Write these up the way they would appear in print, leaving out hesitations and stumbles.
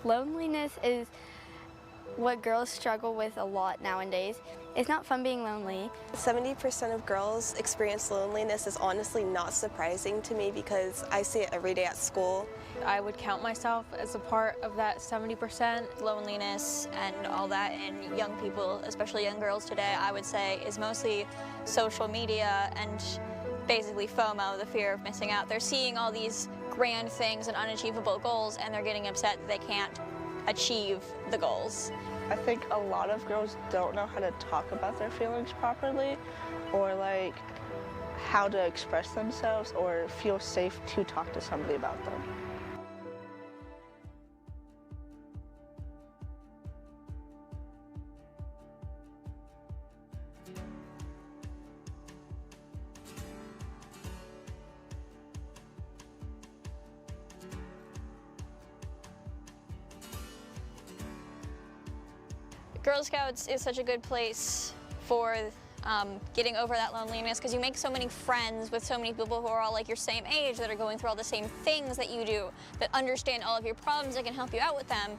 Loneliness is what girls struggle with a lot nowadays. It's not fun being lonely. 70% of girls experience loneliness is honestly not surprising to me because I see it every day at school. I would count myself as a part of that 70%. Loneliness and all that in young people, especially young girls today, I would say is mostly social media and basically FOMO, the fear of missing out. They're seeing all these grand things and unachievable goals and they're getting upset that they can't achieve the goals. I think a lot of girls don't know how to talk about their feelings properly or like how to express themselves or feel safe to talk to somebody about them. Girl Scouts is such a good place for getting over that loneliness because you make so many friends with so many people who are all like your same age that are going through all the same things that you do, that understand all of your problems, that can help you out with them.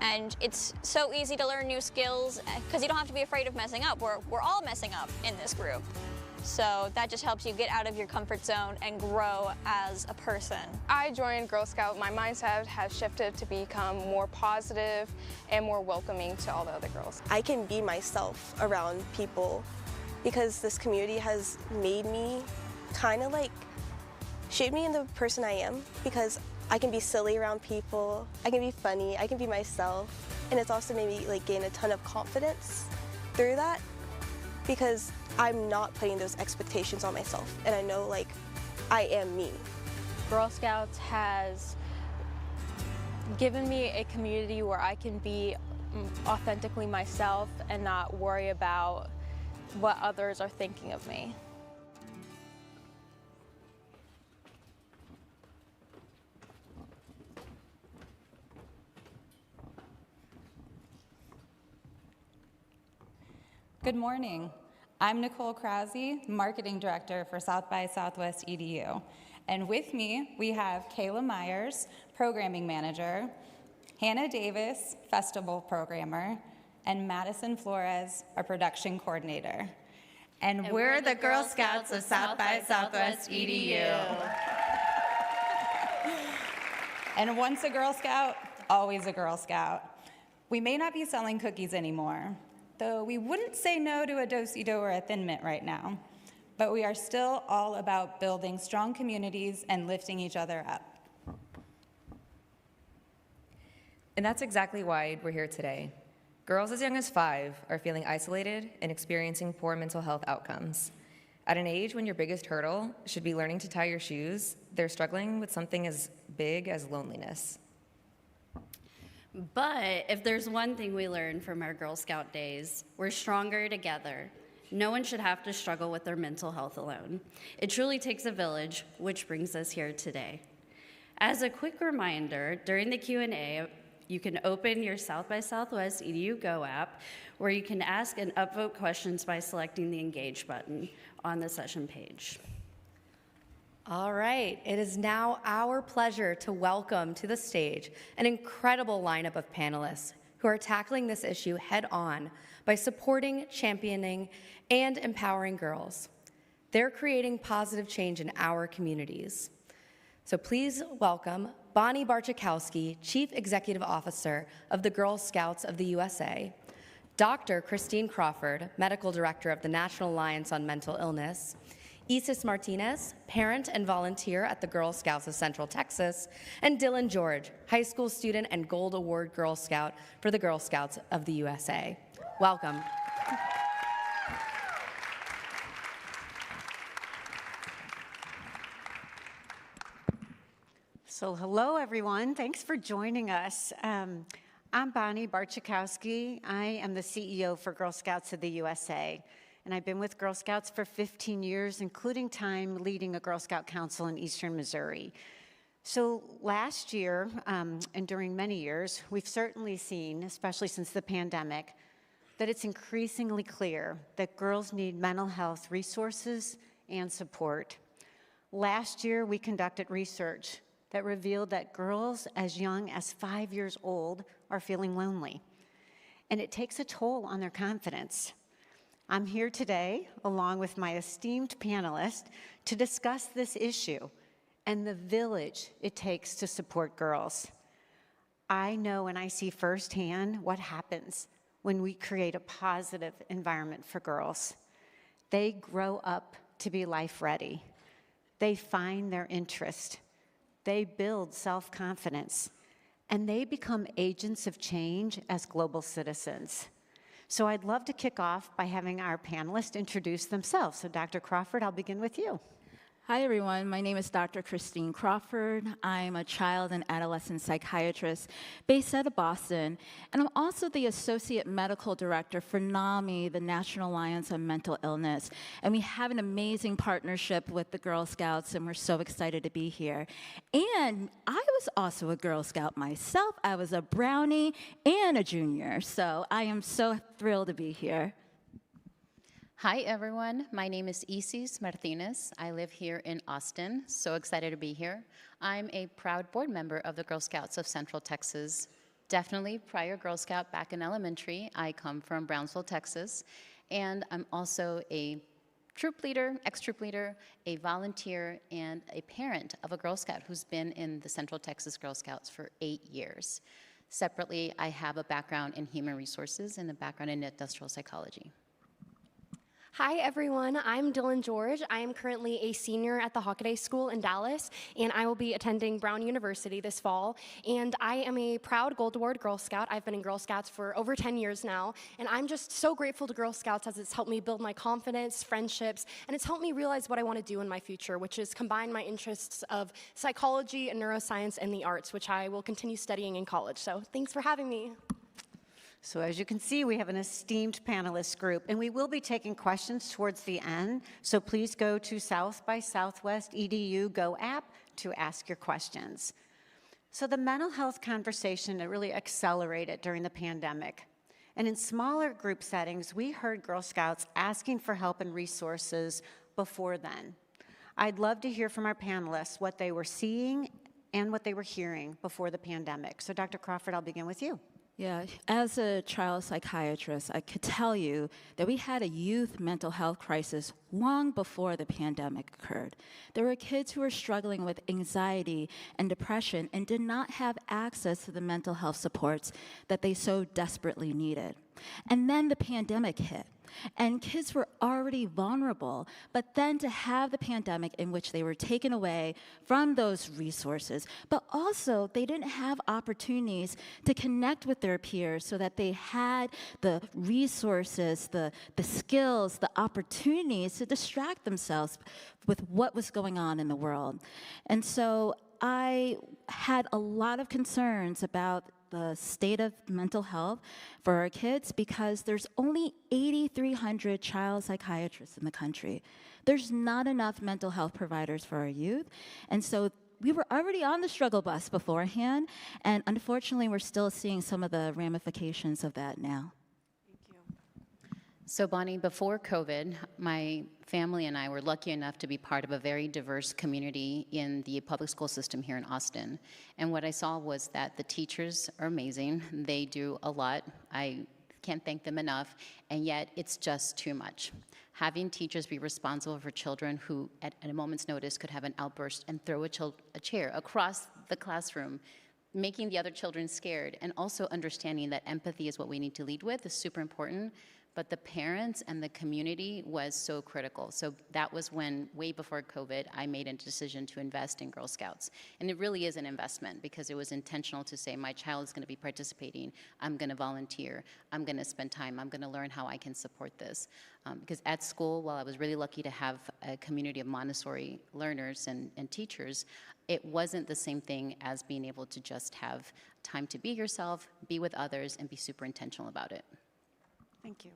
And it's so easy to learn new skills because you don't have to be afraid of messing up. We're all messing up in this group. So that just helps you get out of your comfort zone and grow as a person. I joined Girl Scout. My mindset has shifted to become more positive and more welcoming to all the other girls. I can be myself around people because this community has made me kind of like shaped me into the person I am because I can be silly around people, I can be funny, I can be myself, and it's also made me like gain a ton of confidence through that because I'm not putting those expectations on myself, and I know like I am me. Girl Scouts has given me a community where I can be authentically myself and not worry about what others are thinking of me. Good morning. I'm Nicole Krause, Marketing Director for South by Southwest EDU. And with me, we have Kayla Myers, Programming Manager, Hannah Davis, Festival Programmer, and Madison Flores, our Production Coordinator. And we're the Girl Scouts of South by Southwest EDU. And once a Girl Scout, always a Girl Scout. We may not be selling cookies anymore, though we wouldn't say no to a do-si-do or a Thin Mint right now. But we are still all about building strong communities and lifting each other up. And that's exactly why we're here today. Girls as young as 5 are feeling isolated and experiencing poor mental health outcomes. At an age when your biggest hurdle should be learning to tie your shoes, they're struggling with something as big as loneliness. But if there's one thing we learned from our Girl Scout days, we're stronger together. No one should have to struggle with their mental health alone. It truly takes a village, which brings us here today. As a quick reminder, during the Q&A, you can open your South by Southwest EDU Go app, where you can ask and upvote questions by selecting the Engage button on the session page. All right, it is now our pleasure to welcome to the stage an incredible lineup of panelists who are tackling this issue head-on by supporting, championing, and empowering girls. They're creating positive change in our communities. So please welcome Bonnie Barczykowski, Chief Executive Officer of the Girl Scouts of the USA, Dr. Christine Crawford, Medical Director of the National Alliance on Mental Illness, Isis Martinez, parent and volunteer at the Girl Scouts of Central Texas, and Dylan George, high school student and Gold Award Girl Scout for the Girl Scouts of the USA. Welcome. So hello, everyone. Thanks for joining us. I'm Bonnie Barczykowski. I am the CEO for Girl Scouts of the USA. And I've been with Girl Scouts for 15 years, including time leading a Girl Scout Council in Eastern Missouri. So last year, and during many years, we've certainly seen, especially since the pandemic, that it's increasingly clear that girls need mental health resources and support. Last year, we conducted research that revealed that girls as young as 5 years old are feeling lonely. And it takes a toll on their confidence. I'm here today, along with my esteemed panelists, to discuss this issue and the village it takes to support girls. I know and I see firsthand what happens when we create a positive environment for girls. They grow up to be life ready. They find their interest. They build self-confidence, and they become agents of change as global citizens. So I'd love to kick off by having our panelists introduce themselves. So Dr. Crawford, I'll begin with you. Hi, everyone. My name is Dr. Christine Crawford. I'm a child and adolescent psychiatrist based out of Boston, and I'm also the Associate Medical Director for NAMI, the National Alliance on Mental Illness. And we have an amazing partnership with the Girl Scouts, and we're so excited to be here. And I was also a Girl Scout myself. I was a Brownie and a junior, so I am so thrilled to be here. Hi everyone, my name is Isis Martinez. I live here in Austin, so excited to be here. I'm a proud board member of the Girl Scouts of Central Texas. Definitely prior Girl Scout back in elementary. I come from Brownsville, Texas, and I'm also a troop leader, ex-troop leader, a volunteer, and a parent of a Girl Scout who's been in the Central Texas Girl Scouts for 8 years. Separately, I have a background in human resources and a background in industrial psychology. Hi everyone, I'm Dylan George. I am currently a senior at the Hockaday School in Dallas, and I will be attending Brown University this fall. And I am a proud Gold Award Girl Scout. I've been in Girl Scouts for over 10 years now, and I'm just so grateful to Girl Scouts as it's helped me build my confidence, friendships, and it's helped me realize what I want to do in my future, which is combine my interests of psychology and neuroscience and the arts, which I will continue studying in college. So thanks for having me. So as you can see, we have an esteemed panelist group, and we will be taking questions towards the end. So please go to South by Southwest EDU Go app to ask your questions. So the mental health conversation, it really accelerated during the pandemic. And in smaller group settings, we heard Girl Scouts asking for help and resources before then. I'd love to hear from our panelists what they were seeing and what they were hearing before the pandemic. So Dr. Crawford, I'll begin with you. Yeah, as a child psychiatrist, I could tell you that we had a youth mental health crisis long before the pandemic occurred. There were kids who were struggling with anxiety and depression and did not have access to the mental health supports that they so desperately needed. And then the pandemic hit. And kids were already vulnerable, but then to have the pandemic in which they were taken away from those resources, but also they didn't have opportunities to connect with their peers so that they had the resources, the skills, the opportunities to distract themselves with what was going on in the world. And so I had a lot of concerns about the state of mental health for our kids because there's only 8,300 child psychiatrists in the country. There's not enough mental health providers for our youth. And so we were already on the struggle bus beforehand, and unfortunately we're still seeing some of the ramifications of that now. So Bonnie, before COVID, my family and I were lucky enough to be part of a very diverse community in the public school system here in Austin. And what I saw was that the teachers are amazing. They do a lot. I can't thank them enough, and yet it's just too much. Having teachers be responsible for children who, at a moment's notice, could have an outburst and throw a chair across the classroom, making the other children scared, and also understanding that empathy is what we need to lead with is super important. But the parents and the community was so critical. So that was when, way before COVID, I made a decision to invest in Girl Scouts. And it really is an investment because it was intentional to say, my child is going to be participating, I'm going to volunteer, I'm going to spend time, I'm going to learn how I can support this. Because at school, while I was really lucky to have a community of Montessori learners and teachers, it wasn't the same thing as being able to just have time to be yourself, be with others, and be super intentional about it. Thank you.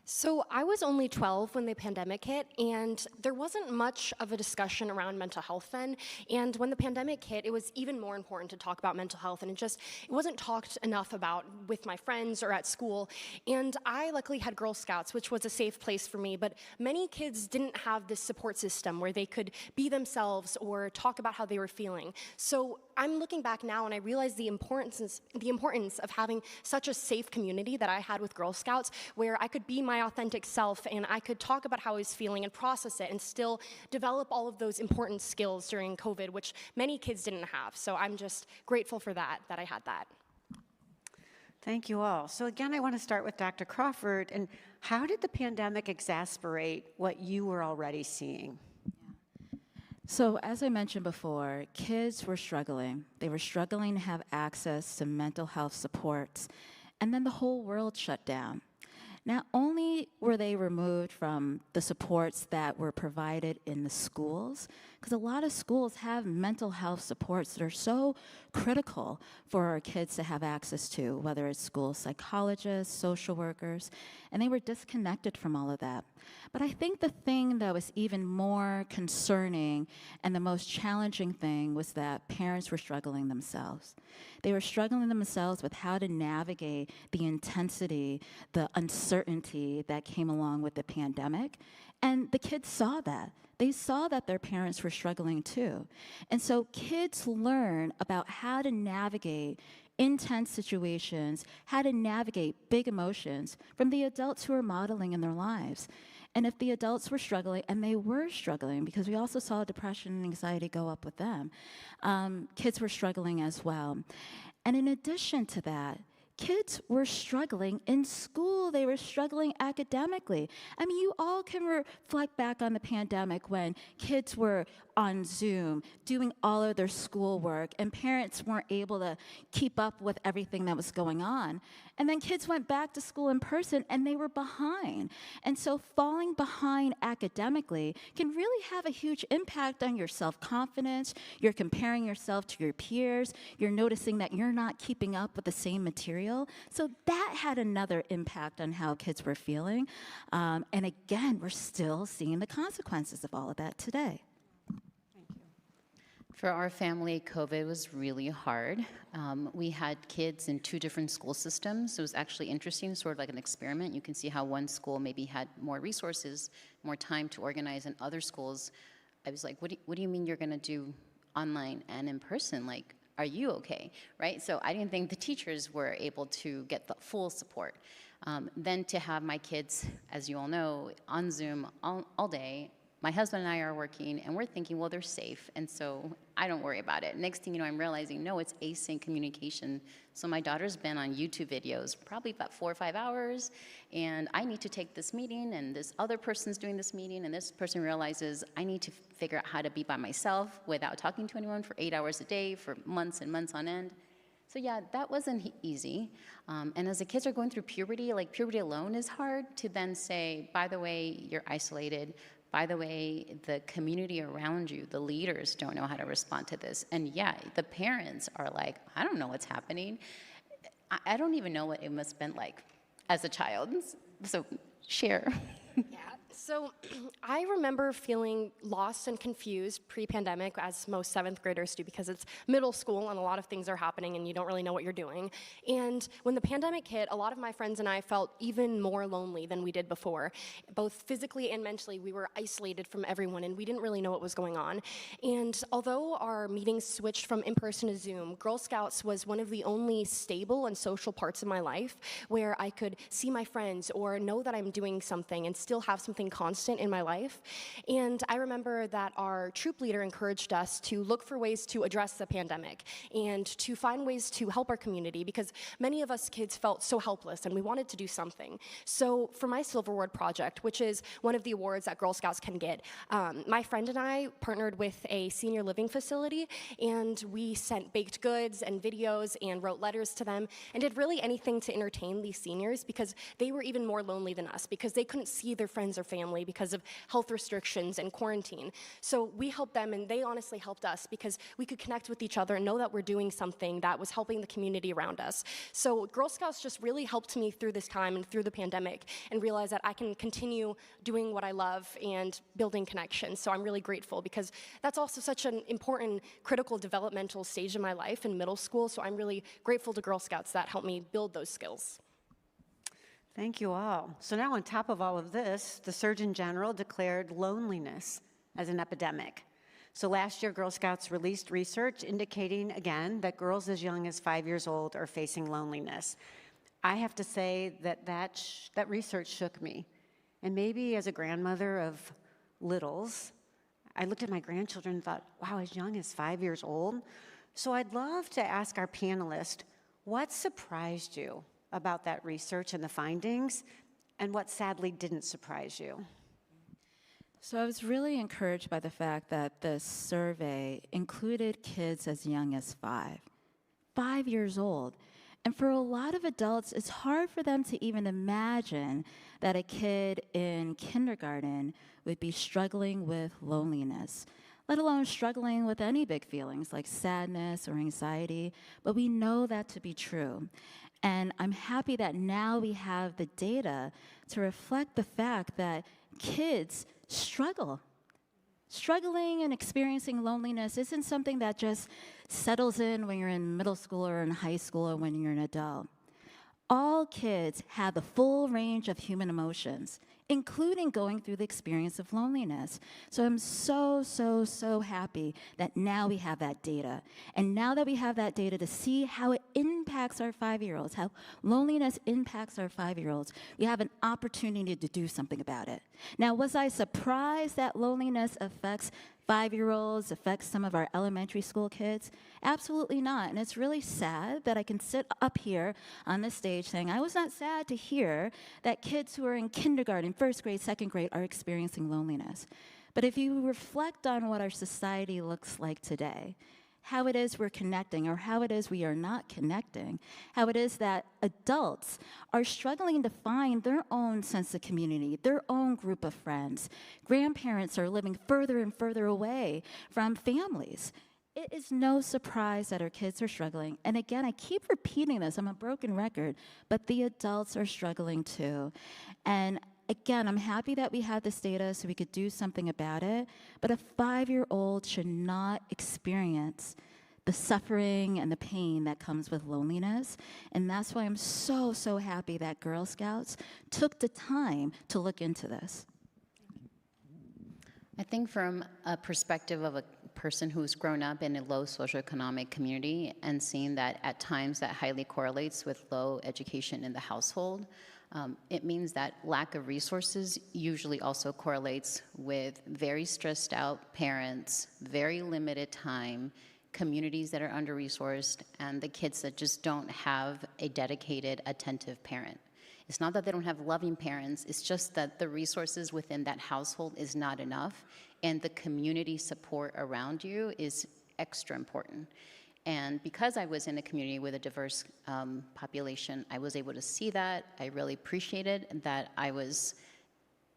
So I was only 12 when the pandemic hit, and there wasn't much of a discussion around mental health then. And when the pandemic hit, it was even more important to talk about mental health, and it wasn't talked enough about with my friends or at school. And I luckily had Girl Scouts, which was a safe place for me, but many kids didn't have this support system where they could be themselves or talk about how they were feeling. So I'm looking back now and I realize the importance of having such a safe community that I had with Girl Scouts, where I could be my authentic self and I could talk about how I was feeling and process it and still develop all of those important skills during COVID, which many kids didn't have. So I'm just grateful for that I had that. Thank you all. So again, I want to start with Dr. Crawford. And how did the pandemic exacerbate what you were already seeing? So as I mentioned before, kids were struggling. They were struggling to have access to mental health supports, and then the whole world shut down. Not only were they removed from the supports that were provided in the schools, because a lot of schools have mental health supports that are so critical for our kids to have access to, whether it's school psychologists, social workers, and they were disconnected from all of that. But I think the thing that was even more concerning and the most challenging thing was that parents were struggling themselves. They were struggling themselves with how to navigate the intensity, the uncertainty that came along with the pandemic. And the kids saw that. They saw that their parents were struggling too. And so kids learn about how to navigate intense situations, how to navigate big emotions from the adults who are modeling in their lives. And if the adults were struggling, and they were struggling, because we also saw depression and anxiety go up with them, kids were struggling as well. And in addition to that, kids were struggling in school. They were struggling academically. I mean, you all can reflect back on the pandemic when kids were on Zoom doing all of their schoolwork and parents weren't able to keep up with everything that was going on. And then kids went back to school in person and they were behind. And so falling behind academically can really have a huge impact on your self-confidence. You're comparing yourself to your peers. You're noticing that you're not keeping up with the same material. So that had another impact on how kids were feeling. And again, we're still seeing the consequences of all of that today. For our family, COVID was really hard. We had kids in 2 different school systems. So it was actually interesting, sort of like an experiment. You can see how one school maybe had more resources, more time to organize, and other schools, I was like, what do you mean you're gonna do online and in person? Like, are you okay, right? So I didn't think the teachers were able to get the full support. Then to have my kids, as you all know, on Zoom all day. My husband and I are working, and we're thinking, well, they're safe, and so I don't worry about it. Next thing you know, I'm realizing, no, it's async communication. So my daughter's been on YouTube videos probably about 4 or 5 hours, and I need to take this meeting, and this other person's doing this meeting, and this person realizes I need to figure out how to be by myself without talking to anyone for 8 hours a day for months and months on end. So yeah, that wasn't easy. And as the kids are going through puberty, like puberty alone is hard to then say, by the way, you're isolated. By the way, the community around you, the leaders don't know how to respond to this. And yeah, the parents are like, I don't know what's happening. I don't even know what it must have been like as a child. So share. Yeah, so I remember feeling lost and confused pre-pandemic, as most 7th graders do, because it's middle school and a lot of things are happening and you don't really know what you're doing. And when the pandemic hit, a lot of my friends and I felt even more lonely than we did before. Both physically and mentally, we were isolated from everyone and we didn't really know what was going on. And although our meetings switched from in-person to Zoom, Girl Scouts was one of the only stable and social parts of my life where I could see my friends or know that I'm doing something and still have something constant in my life. And I remember that our troop leader encouraged us to look for ways to address the pandemic and to find ways to help our community, because many of us kids felt so helpless and we wanted to do something. So for my Silver Award project, which is one of the awards that Girl Scouts can get, my friend and I partnered with a senior living facility, and we sent baked goods and videos and wrote letters to them and did really anything to entertain these seniors, because they were even more lonely than us because they couldn't see their friends or family because of health restrictions and quarantine. So we helped them, and they honestly helped us because we could connect with each other and know that we're doing something that was helping the community around us. So Girl Scouts just really helped me through this time and through the pandemic, and realize that I can continue doing what I love and building connections. So I'm really grateful, because that's also such an important, critical developmental stage in my life in middle school. So I'm really grateful to Girl Scouts that helped me build those skills. Thank you all. So now, on top of all of this, the Surgeon General declared loneliness as an epidemic. So last year, Girl Scouts released research indicating, again, that girls as young as 5 years old are facing loneliness. I have to say that research shook me. And maybe as a grandmother of littles, I looked at my grandchildren and thought, wow, as young as 5 years old? So I'd love to ask our panelists, what surprised you about that research and the findings, and what sadly didn't surprise you? So I was really encouraged by the fact that the survey included kids as young as 5 years old. And for a lot of adults, it's hard for them to even imagine that a kid in kindergarten would be struggling with loneliness, let alone struggling with any big feelings like sadness or anxiety. But we know that to be true. And I'm happy that now we have the data to reflect the fact that kids struggle. Struggling and experiencing loneliness isn't something that just settles in when you're in middle school or in high school or when you're an adult. All kids have the full range of human emotions, including going through the experience of loneliness. So I'm so happy that now we have that data. And now that we have that data to see how it impacts our 5-year-olds, how loneliness impacts our 5-year-olds, we have an opportunity to do something about it. Now, was I surprised that loneliness affects 5-year-olds, affects some of our elementary school kids? Absolutely not. And it's really sad that I can sit up here on this stage saying I was not sad to hear that kids who are in kindergarten, first grade, second grade are experiencing loneliness. But if you reflect on what our society looks like today, how it is we're connecting or how it is we are not connecting, how it is that adults are struggling to find their own sense of community, their own group of friends. Grandparents are living further and further away from families. It is no surprise that our kids are struggling. And again, I keep repeating this, I'm a broken record, but the adults are struggling too. And again, I'm happy that we have this data so we could do something about it, but a 5-year-old should not experience the suffering and the pain that comes with loneliness. And that's why I'm so happy that Girl Scouts took the time to look into this. I think from a perspective of a person who's grown up in a low socioeconomic community and seeing that at times that highly correlates with low education in the household, it means that lack of resources usually also correlates with very stressed out parents, very limited time, communities that are under-resourced, and the kids that just don't have a dedicated, attentive parent. It's not that they don't have loving parents, it's just that the resources within that household is not enough, and the community support around you is extra important. And because I was in a community with a diverse population, I was able to see that. I really appreciated that I was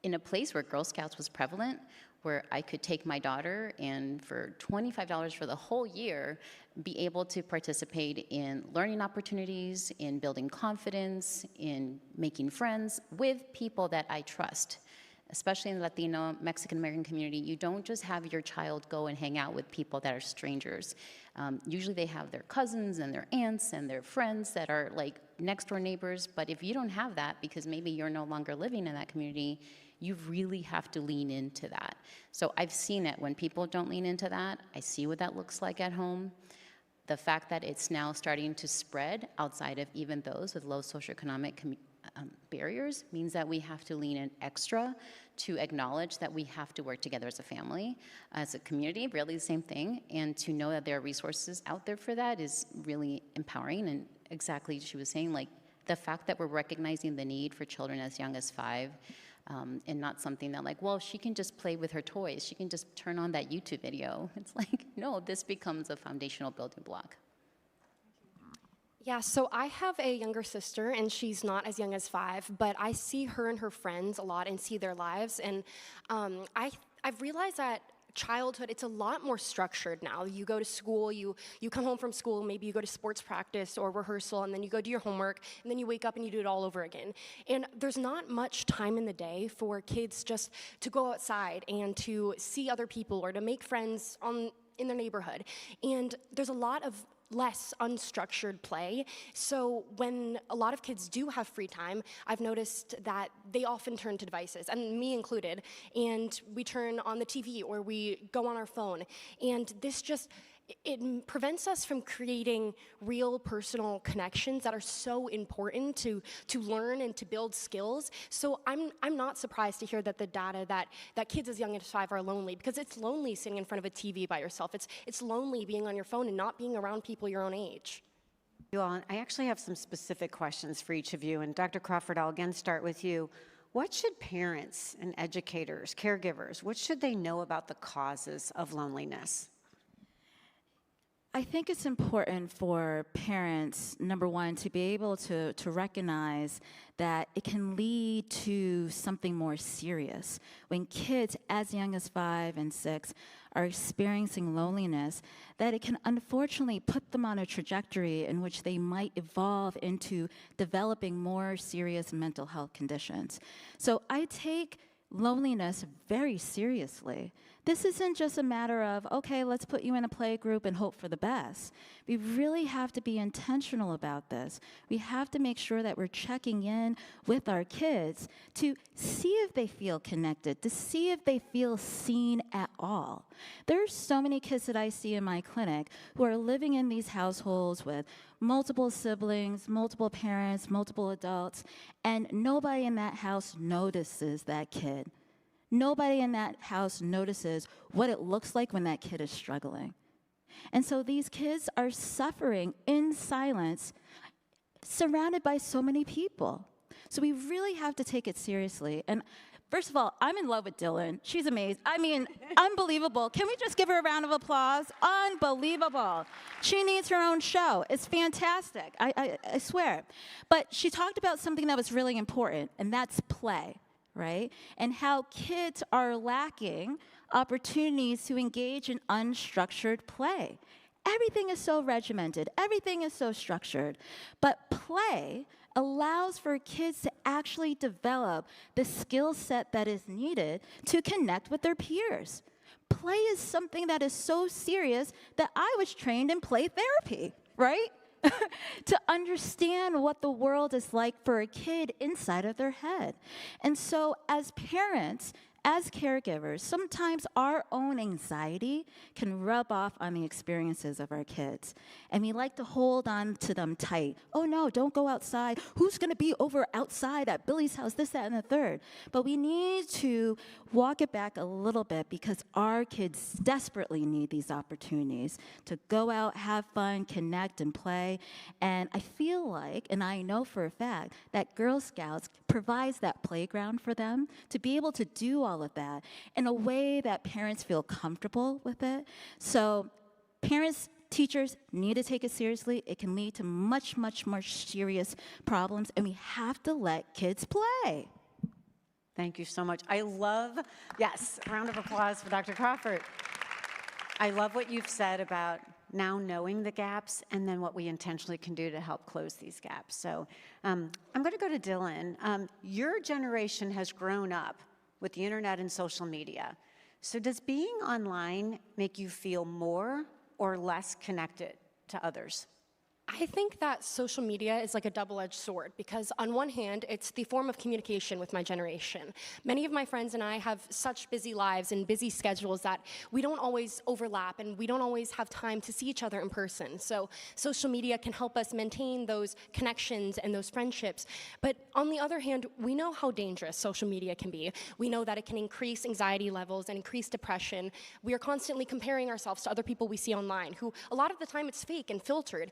in a place where Girl Scouts was prevalent, where I could take my daughter and for $25 for the whole year, be able to participate in learning opportunities, in building confidence, in making friends with people that I trust. Especially in the Latino, Mexican-American community, you don't just have your child go and hang out with people that are strangers. Usually they have their cousins and their aunts and their friends that are like next door neighbors, but if you don't have that because maybe you're no longer living in that community, you really have to lean into that. So I've seen it when people don't lean into that. I see what that looks like at home. The fact that it's now starting to spread outside of even those with low socioeconomic barriers means that we have to lean in extra to acknowledge that we have to work together as a family, as a community, really the same thing, and to know that there are resources out there for that is really empowering. And exactly she was saying, like the fact that we're recognizing the need for children as young as 5 and not something that like, well, she can just play with her toys, she can just turn on that YouTube video. It's like, no, this becomes a foundational building block. Yeah, so I have a younger sister, and she's not as young as 5, but I see her and her friends a lot and see their lives, and I've realized that childhood, it's a lot more structured now. You go to school, you come home from school, maybe you go to sports practice or rehearsal, and then you go do your homework, and then you wake up and you do it all over again. And there's not much time in the day for kids just to go outside and to see other people or to make friends in their neighborhood. And there's a lot of less unstructured play. So when a lot of kids do have free time, I've noticed that they often turn to devices, and me included, and we turn on the TV or we go on our phone. And this just, it prevents us from creating real personal connections that are so important to learn and to build skills. So I'm not surprised to hear that the data that kids as young as 5 are lonely, because it's lonely sitting in front of a TV by yourself. It's lonely being on your phone and not being around people your own age. You all, I actually have some specific questions for each of you, and Dr. Crawford, I'll again start with you. What should parents and educators, caregivers, what should they know about the causes of loneliness? I think it's important for parents, number one, to be able to recognize that it can lead to something more serious. When kids as young as 5 and 6 are experiencing loneliness, that it can unfortunately put them on a trajectory in which they might evolve into developing more serious mental health conditions. So I take loneliness very seriously. This isn't just a matter of, okay, let's put you in a play group and hope for the best. We really have to be intentional about this. We have to make sure that we're checking in with our kids to see if they feel connected, to see if they feel seen at all. There's so many kids that I see in my clinic who are living in these households with multiple siblings, multiple parents, multiple adults, and nobody in that house notices that kid. Nobody in that house notices what it looks like when that kid is struggling. And so these kids are suffering in silence, surrounded by so many people. So we really have to take it seriously. And first of all, I'm in love with Dylan. She's amazing. I mean, unbelievable. Can we just give her a round of applause? Unbelievable. She needs her own show. It's fantastic. I swear. But she talked about something that was really important, and that's play. Right? And how kids are lacking opportunities to engage in unstructured play. Everything is so regimented, everything is so structured, but play allows for kids to actually develop the skill set that is needed to connect with their peers. Play is something that is so serious that I was trained in play therapy, right? To understand what the world is like for a kid inside of their head. And so as parents, as caregivers, sometimes our own anxiety can rub off on the experiences of our kids. And we like to hold on to them tight. Oh no, don't go outside. Who's gonna be over outside at Billy's house, this, that, and the third? But we need to walk it back a little bit because our kids desperately need these opportunities to go out, have fun, connect, and play. And I feel like, and I know for a fact, that Girl Scouts provides that playground for them to be able to do all of that in a way that parents feel comfortable with it. So parents, teachers need to take it seriously. It can lead to much, much more serious problems, and we have to let kids play. Thank you so much. I love, yes, a round of applause for Dr. Crawford. I love what you've said about now knowing the gaps and then what we intentionally can do to help close these gaps. So I'm going to go to Dylan. Your generation has grown up with the internet and social media. So does being online make you feel more or less connected to others? I think that social media is like a double-edged sword because on one hand, it's the form of communication with my generation. Many of my friends and I have such busy lives and busy schedules that we don't always overlap and we don't always have time to see each other in person. So social media can help us maintain those connections and those friendships. But on the other hand, we know how dangerous social media can be. We know that it can increase anxiety levels and increase depression. We are constantly comparing ourselves to other people we see online who a lot of the time it's fake and filtered.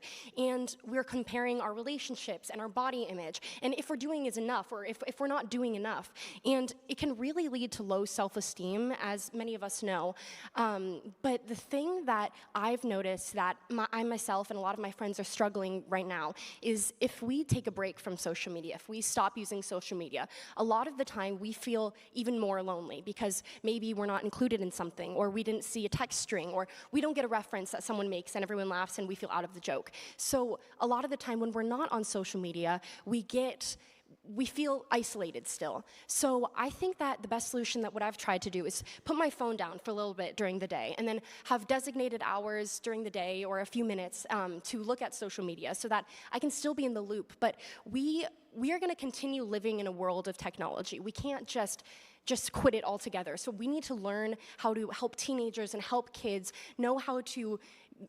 and we're comparing our relationships and our body image, and if we're doing is enough, or if we're not doing enough. And it can really lead to low self-esteem, as many of us know. But the thing that I've noticed that I myself and a lot of my friends are struggling right now is if we take a break from social media, if we stop using social media, a lot of the time we feel even more lonely because maybe we're not included in something, or we didn't see a text string, or we don't get a reference that someone makes and everyone laughs and we feel out of the joke. So a lot of the time when we're not on social media, we feel isolated still. So I think that the best solution, that what I've tried to do, is put my phone down for a little bit during the day and then have designated hours during the day or a few minutes to look at social media so that I can still be in the loop. But we are going to continue living in a world of technology. We can't just quit it altogether. So we need to learn how to help teenagers and help kids know how to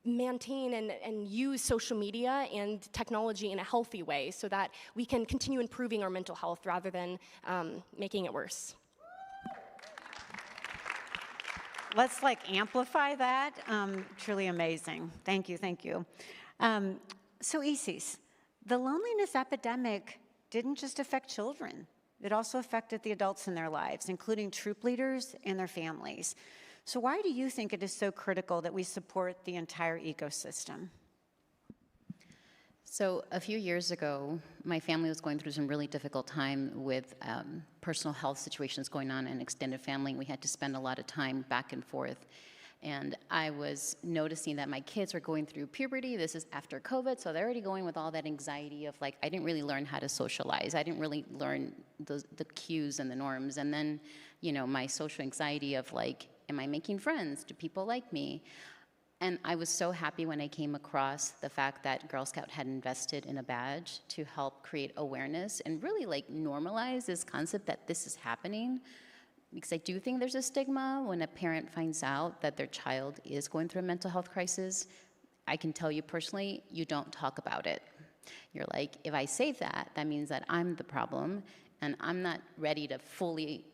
maintain and use social media and technology in a healthy way so that we can continue improving our mental health rather than making it worse. Let's amplify that. Truly amazing. Thank you, thank you. So Isis, the loneliness epidemic didn't just affect children. It also affected the adults in their lives, including troop leaders and their families. So why do you think it is so critical that we support the entire ecosystem? So a few years ago, my family was going through some really difficult time with personal health situations going on in extended family. We had to spend a lot of time back and forth. And I was noticing that my kids were going through puberty. This is after COVID, so they're already going with all that anxiety of I didn't really learn how to socialize. I didn't really learn the cues and the norms. And then, my social anxiety of am I making friends? Do people like me? And I was so happy when I came across the fact that Girl Scout had invested in a badge to help create awareness and really normalize this concept that this is happening. Because I do think there's a stigma when a parent finds out that their child is going through a mental health crisis. I can tell you personally, you don't talk about it. You're if I say that, that means that I'm the problem, and I'm not ready to fully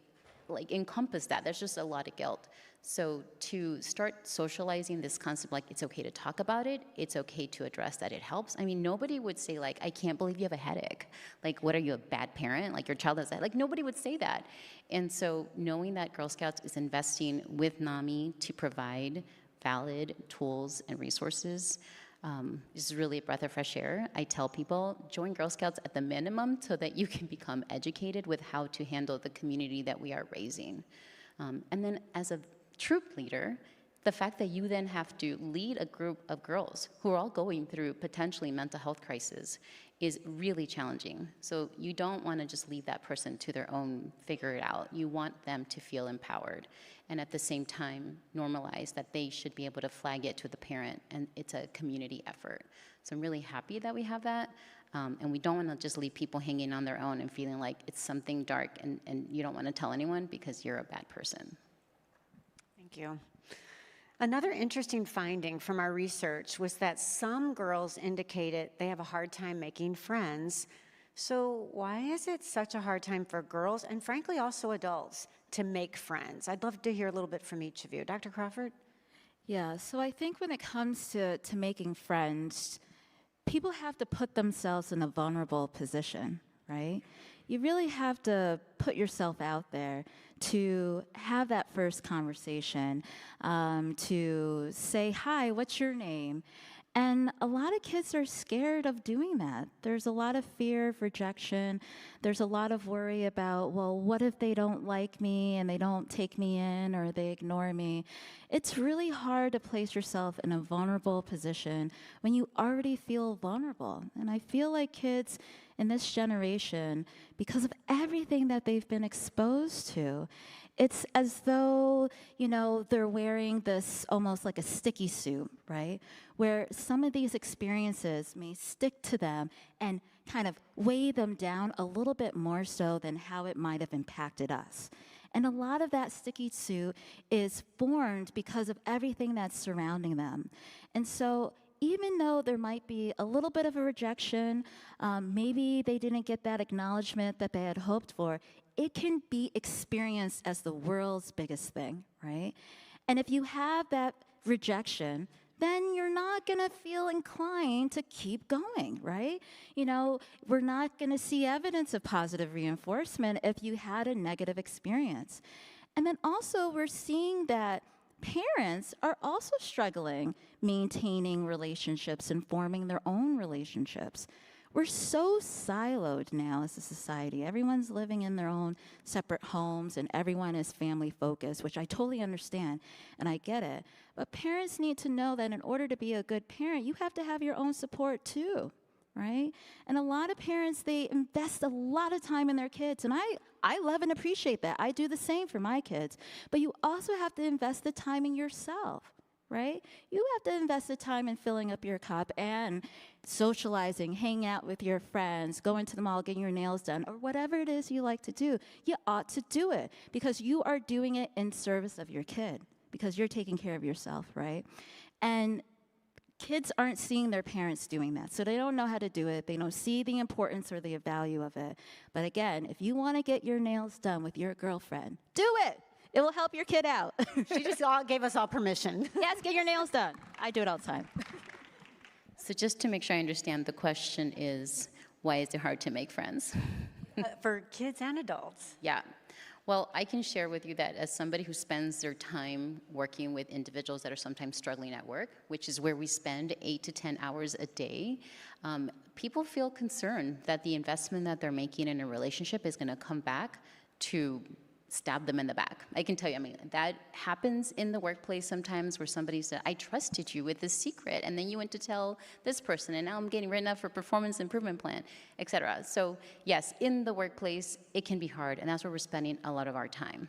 encompass that. There's just a lot of guilt. So to start socializing this concept, it's okay to talk about it, it's okay to address that it helps. I mean, nobody would say I can't believe you have a headache. What are you, a bad parent? Your child has that. Nobody would say that. And so knowing that Girl Scouts is investing with NAMI to provide valid tools and resources is really a breath of fresh air. I tell people, join Girl Scouts at the minimum so that you can become educated with how to handle the community that we are raising. And then as a troop leader, the fact that you then have to lead a group of girls who are all going through potentially mental health crisis is really challenging. So you don't want to just leave that person to their own figure it out. You want them to feel empowered, and at the same time normalize that they should be able to flag it to the parent, and it's a community effort. So I'm really happy that we have that, and we don't want to just leave people hanging on their own and feeling like it's something dark and you don't want to tell anyone because you're a bad person. Thank you. Another interesting finding from our research was that some girls indicated they have a hard time making friends. So why is it such a hard time for girls, and frankly also adults, to make friends? I'd love to hear a little bit from each of you. Dr. Crawford? Yeah, so I think when it comes to making friends, people have to put themselves in a vulnerable position, right? You really have to put yourself out there to have that first conversation, to say, hi, what's your name? And a lot of kids are scared of doing that. There's a lot of fear of rejection. There's a lot of worry about, well, what if they don't like me and they don't take me in or they ignore me? It's really hard to place yourself in a vulnerable position when you already feel vulnerable. And I feel like kids in this generation, because of everything that they've been exposed to, it's as though, they're wearing this almost like a sticky suit, right? Where some of these experiences may stick to them and kind of weigh them down a little bit more so than how it might have impacted us. And a lot of that sticky suit is formed because of everything that's surrounding them. And so even though there might be a little bit of a rejection, maybe they didn't get that acknowledgement that they had hoped for, it can be experienced as the world's biggest thing, right? And if you have that rejection, then you're not going to feel inclined to keep going, right? You know, we're not going to see evidence of positive reinforcement if you had a negative experience. And then also we're seeing that parents are also struggling maintaining relationships and forming their own relationships. We're so siloed now as a society. Everyone's living in their own separate homes and everyone is family focused, which I totally understand and I get it. But parents need to know that in order to be a good parent, you have to have your own support too, right? And a lot of parents, they invest a lot of time in their kids, and I love and appreciate that. I do the same for my kids. But you also have to invest the time in yourself, right? You have to invest the time in filling up your cup and socializing, hanging out with your friends, going to the mall, getting your nails done, or whatever it is you like to do. You ought to do it because you are doing it in service of your kid, because you're taking care of yourself, right? And kids aren't seeing their parents doing that, so they don't know how to do it. They don't see the importance or the value of it. But again, if you want to get your nails done with your girlfriend, do it. It will help your kid out. She just gave us all permission. Yes, get your nails done. I do it all the time. So just to make sure I understand, the question is, why is it hard to make friends? For kids and adults. Yeah. Well, I can share with you that as somebody who spends their time working with individuals that are sometimes struggling at work, which is where we spend 8 to 10 hours a day, people feel concerned that the investment that they're making in a relationship is going to come back to stab them in the back. I can tell you, I mean, that happens in the workplace sometimes where somebody said, I trusted you with this secret, and then you went to tell this person, and now I'm getting written up for performance improvement plan, et cetera. So yes, in the workplace, it can be hard, and that's where we're spending a lot of our time.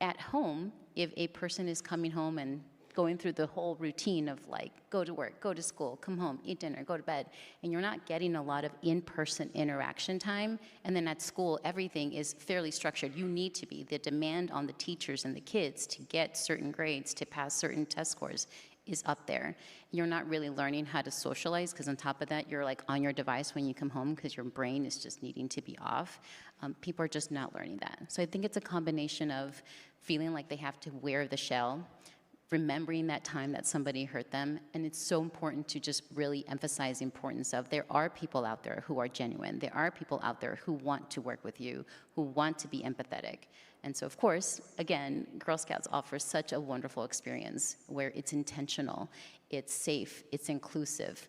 At home, if a person is coming home and going through the whole routine of like, go to work, go to school, come home, eat dinner, go to bed, and you're not getting a lot of in-person interaction time, and then at school, everything is fairly structured. You need to be. The demand on the teachers and the kids to get certain grades, to pass certain test scores is up there. You're not really learning how to socialize, because on top of that, you're like on your device when you come home because your brain is just needing to be off. People are just not learning that. So I think it's a combination of feeling like they have to wear the shell, remembering that time that somebody hurt them, and it's so important to just really emphasize the importance of there are people out there who are genuine. There are people out there who want to work with you, who want to be empathetic. And so, of course, again, Girl Scouts offers such a wonderful experience where it's intentional, it's safe, it's inclusive.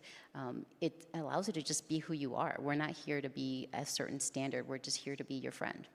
It allows you to just be who you are. We're not here to be a certain standard. We're just here to be your friend.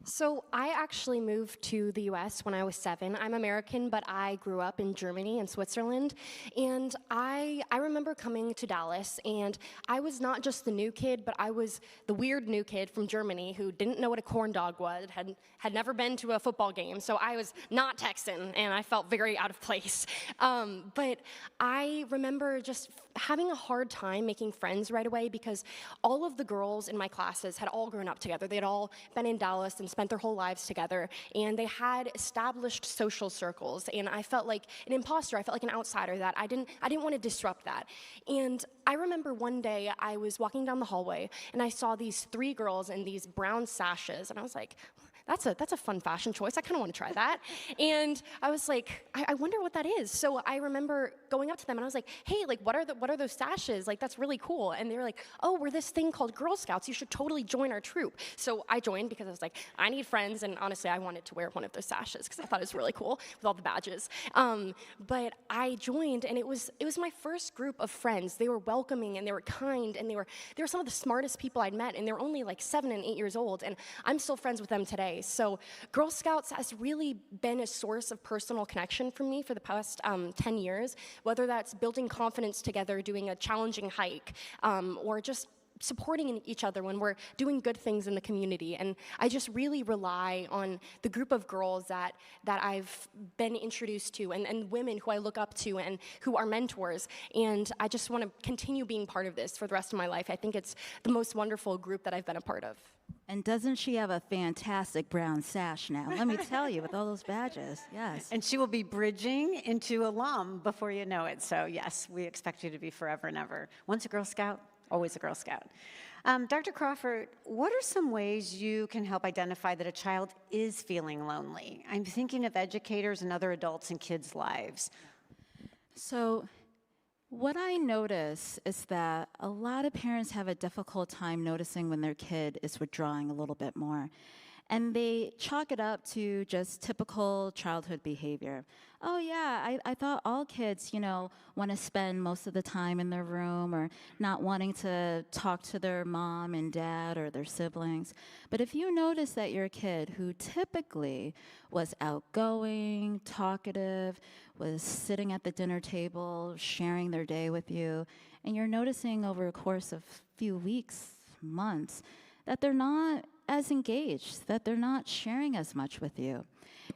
So I actually moved to the US when I was 7. I'm American, but I grew up in Germany and Switzerland. And I remember coming to Dallas, and I was not just the new kid, but I was the weird new kid from Germany who didn't know what a corn dog was, had never been to a football game. So I was not Texan, and I felt very out of place. But I remember just having a hard time making friends right away because all of the girls in my classes had all grown up together. They had all been in Dallas and spent their whole lives together, and they had established social circles, and I felt like an imposter. I felt like an outsider, that I didn't want to disrupt that. And I remember one day I was walking down the hallway and I saw these 3 girls in these brown sashes, and I was like, that's a fun fashion choice. I kind of want to try that. And I was like, I wonder what that is. So I remember going up to them and I was like, hey, like, what are those sashes? Like, that's really cool. And they were like, oh, we're this thing called Girl Scouts. You should totally join our troop. So I joined because I was like, I need friends. And honestly, I wanted to wear one of those sashes because I thought it was really cool with all the badges. But I joined, and it was my first group of friends. They were welcoming and they were kind, and they were some of the smartest people I'd met, and they were only like 7 and 8 years old, and I'm still friends with them today. So Girl Scouts has really been a source of personal connection for me for the past 10 years, whether that's building confidence together, doing a challenging hike, or just supporting each other when we're doing good things in the community. And I just really rely on the group of girls that I've been introduced to, and women who I look up to and who are mentors. And I just want to continue being part of this for the rest of my life. I think it's the most wonderful group that I've been a part of. And doesn't she have a fantastic brown sash now? Let me tell you, with all those badges, yes. And she will be bridging into alum before you know it. So yes, we expect you to be forever and ever. Once a Girl Scout, always a Girl Scout. Dr. Crawford, what are some ways you can help identify that a child is feeling lonely? I'm thinking of educators and other adults in kids' lives. So what I notice is that a lot of parents have a difficult time noticing when their kid is withdrawing a little bit more. And they chalk it up to just typical childhood behavior. Oh yeah, I thought all kids, want to spend most of the time in their room or not wanting to talk to their mom and dad or their siblings. But if you notice that your kid, who typically was outgoing, talkative, was sitting at the dinner table, sharing their day with you, and you're noticing over a course of few weeks, months, that they're not as engaged, that they're not sharing as much with you.